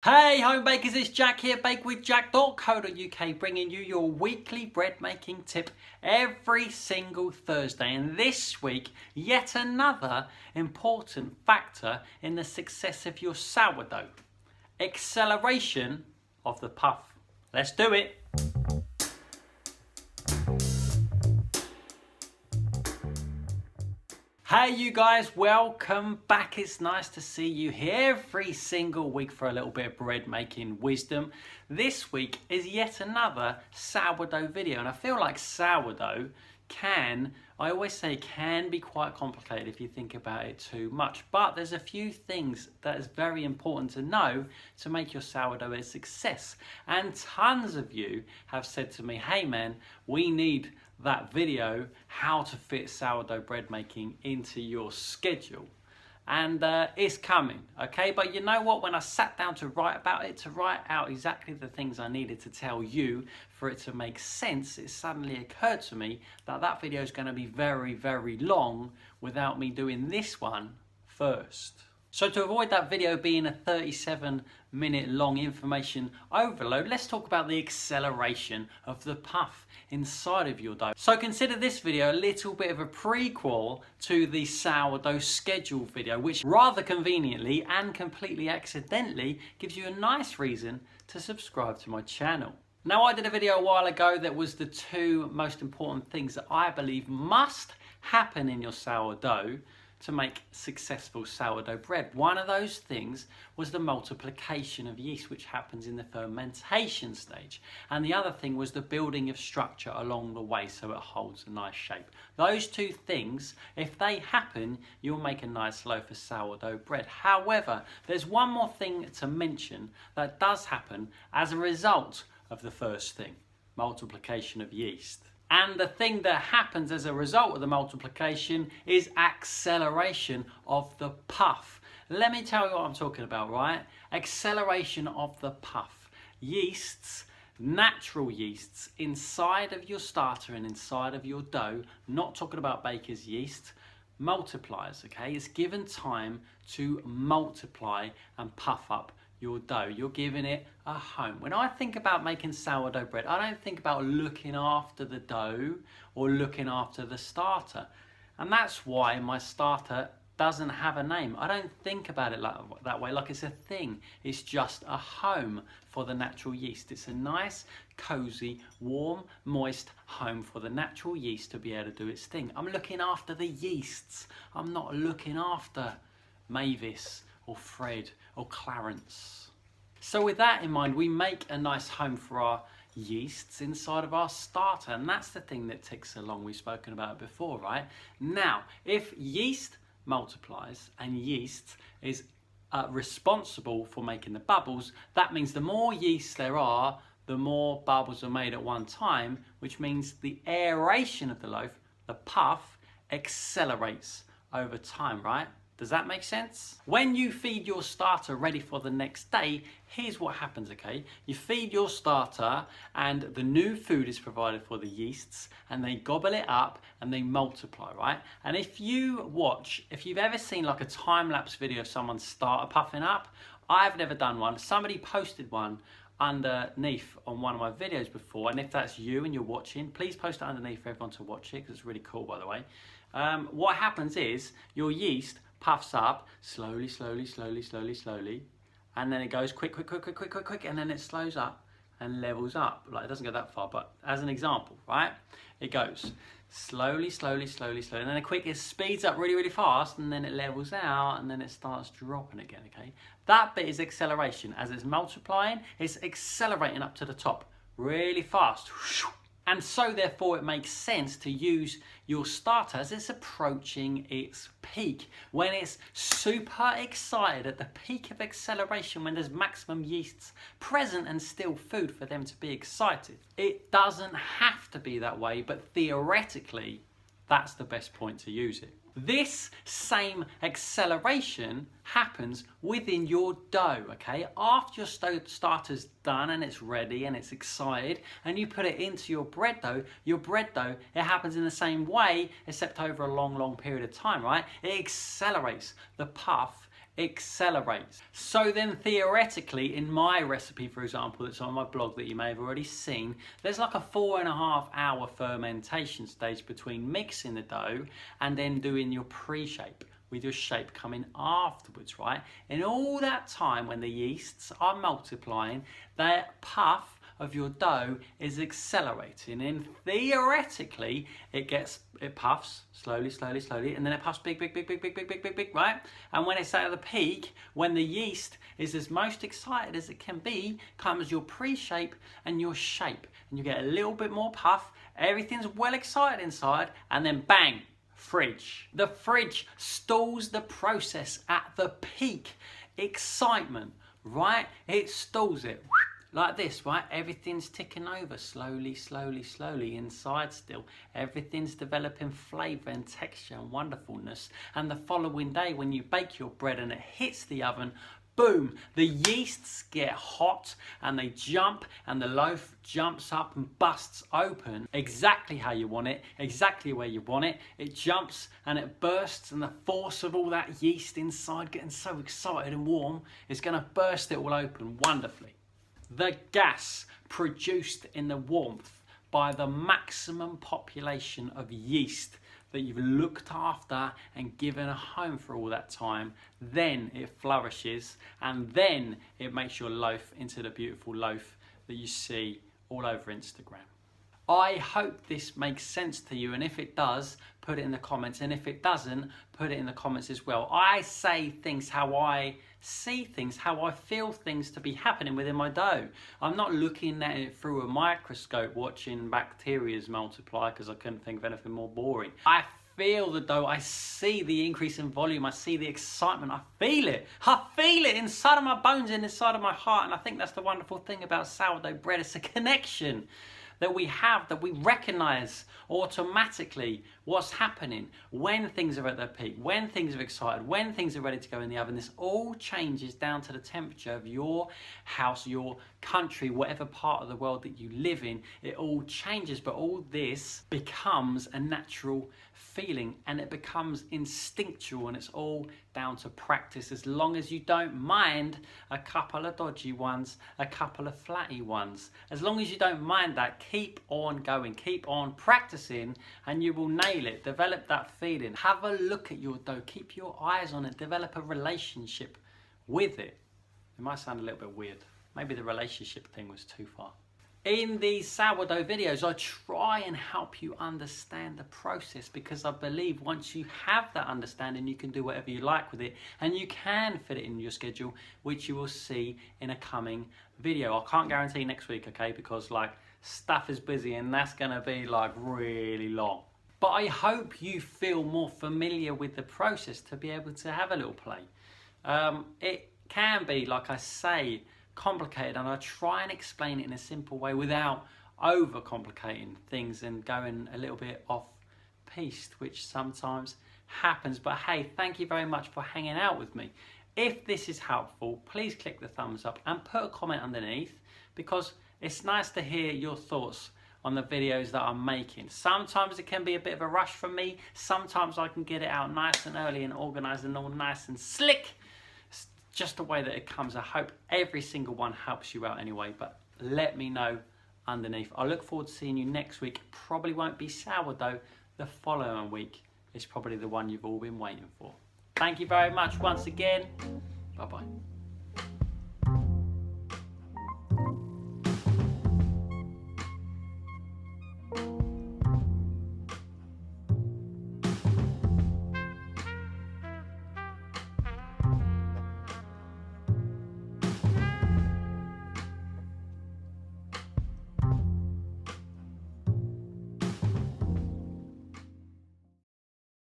Hey home bakers, it's Jack here, bakewithjack.co.uk, bringing you your weekly bread making tip every single Thursday. And this week, yet another important factor in the success of your sourdough: acceleration of the puff. Let's do it. Hey you guys, welcome back. It's nice to see you here every single week for a little bit of bread making wisdom. This week is yet another sourdough video, and I feel like sourdough can be quite complicated if you think about it too much, but there's a few things that is very important to know to make your sourdough a success. And tons of you have said to me, hey man, we need that video, how to fit sourdough bread making into your schedule. And it's coming, okay? But you know what? When I sat down to write about it, to write out exactly the things I needed to tell you for it to make sense, it suddenly occurred to me that that video is going to be very, very long without me doing this one first. So to avoid that video being a 37-minute long information overload, let's talk about the acceleration of the puff inside of your dough. So consider this video a little bit of a prequel to the sourdough schedule video, which rather conveniently and completely accidentally gives you a nice reason to subscribe to my channel. Now, I did a video a while ago that was the two most important things that I believe must happen in your sourdough to make successful sourdough bread. One of those things was the multiplication of yeast, which happens in the fermentation stage. And the other thing was the building of structure along the way so it holds a nice shape. Those two things, if they happen, you'll make a nice loaf of sourdough bread. However, there's one more thing to mention that does happen as a result of the first thing: multiplication of yeast. And the thing that happens as a result of the multiplication is acceleration of the puff. Let me tell you what I'm talking about, right? Acceleration of the puff. Yeasts, natural yeasts inside of your starter and inside of your dough, not talking about baker's yeast, multiplies, okay? It's given time to multiply and puff up your dough. You're giving it a home. When I think about making sourdough bread, I don't think about looking after the dough or looking after the starter. And that's why my starter doesn't have a name. I don't think about it that way, like it's a thing. It's just a home for the natural yeast. It's a nice, cozy, warm, moist home for the natural yeast to be able to do its thing. I'm looking after the yeasts. I'm not looking after Mavis or Fred or Clarence. So with that in mind, we make a nice home for our yeasts inside of our starter, and that's the thing that ticks along. We've spoken about it before, right? Now, if yeast multiplies and yeast is responsible for making the bubbles, that means the more yeast there are, the more bubbles are made at one time, which means the aeration of the loaf, the puff, accelerates over time, right? Does that make sense? When you feed your starter ready for the next day, here's what happens, okay? You feed your starter and the new food is provided for the yeasts, and they gobble it up and they multiply, right? And if you've ever seen like a time-lapse video of someone's starter puffing up, I've never done one. Somebody posted one underneath on one of my videos before, and if that's you and you're watching, please post it underneath for everyone to watch it, because it's really cool, by the way. What happens is your yeast puffs up slowly, and then it goes quick, and then it slows up and levels up. Like, it doesn't go that far, but as an example, right? It goes slowly, and then it speeds up really, really fast, and then it levels out, and then it starts dropping again, okay? That bit is acceleration. As it's multiplying, it's accelerating up to the top really fast. And so therefore it makes sense to use your starter as it's approaching its peak. When it's super excited at the peak of acceleration, when there's maximum yeasts present and still food for them to be excited. It doesn't have to be that way, but theoretically, that's the best point to use it. This same acceleration happens within your dough, okay? After your starter's done and it's ready and it's excited and you put it into your bread dough, it happens in the same way, except over a long, long period of time, right? It accelerates the puff accelerates. So then theoretically, in my recipe, for example, that's on my blog that you may have already seen, there's like a 4.5-hour fermentation stage between mixing the dough and then doing your pre-shape, with your shape coming afterwards, right? In all that time when the yeasts are multiplying, that puff of your dough is accelerating, and theoretically it puffs slowly, and then it puffs big, right? And when it's at the peak, when the yeast is as most excited as it can be, comes your pre-shape and your shape, and you get a little bit more puff, everything's well excited inside, and then bang, fridge. The fridge stalls the process at the peak excitement, right? It stalls it. Like this, right? Everything's ticking over slowly inside still. Everything's developing flavour and texture and wonderfulness. And the following day when you bake your bread and it hits the oven, boom, the yeasts get hot and they jump and the loaf jumps up and busts open exactly how you want it, exactly where you want it. It jumps and it bursts, and the force of all that yeast inside getting so excited and warm is going to burst it all open wonderfully. The gas produced in the warmth by the maximum population of yeast that you've looked after and given a home for all that time, then it flourishes, and then it makes your loaf into the beautiful loaf that you see all over Instagram. I hope this makes sense to you, and if it does, put it in the comments, and if it doesn't, put it in the comments as well. I say things how I see things, how I feel things to be happening within my dough. I'm not looking at it through a microscope watching bacteria multiply, because I couldn't think of anything more boring. I feel the dough, I see the increase in volume, I see the excitement, I feel it inside of my bones and inside of my heart. And I think that's the wonderful thing about sourdough bread. It's a connection that we have, that we recognize automatically what's happening when things are at their peak, when things are excited, when things are ready to go in the oven. This all changes down to the temperature of your house, your country, whatever part of the world that you live in. It all changes, but all this becomes a natural feeling and it becomes instinctual, and it's all down to practice. As long as you don't mind a couple of dodgy ones, a couple of flatty ones, as long as you don't mind that, keep on going, keep on practicing, and you will nail it. Develop that feeling. Have a look at your dough, keep your eyes on it, develop a relationship with it. It might sound a little bit weird. Maybe the relationship thing was too far. In these sourdough videos, I try and help you understand the process, because I believe once you have that understanding, you can do whatever you like with it, and you can fit it in your schedule, which you will see in a coming video. I can't guarantee next week, okay, because like stuff is busy and that's gonna be like really long. But I hope you feel more familiar with the process to be able to have a little play. It can be, like I say, complicated, and I try and explain it in a simple way without overcomplicating things and going a little bit off piste, which sometimes happens. But hey, thank you very much for hanging out with me. If this is helpful, please click the thumbs up and put a comment underneath, because it's nice to hear your thoughts on the videos that I'm making. Sometimes it can be a bit of a rush from me, sometimes I can get it out nice and early and organised and all nice and slick. Just the way that it comes. I hope every single one helps you out anyway, but let me know underneath. I look forward to seeing you next week. Probably won't be sourdough. The following week is probably the one you've all been waiting for. Thank you very much once again. Bye-bye.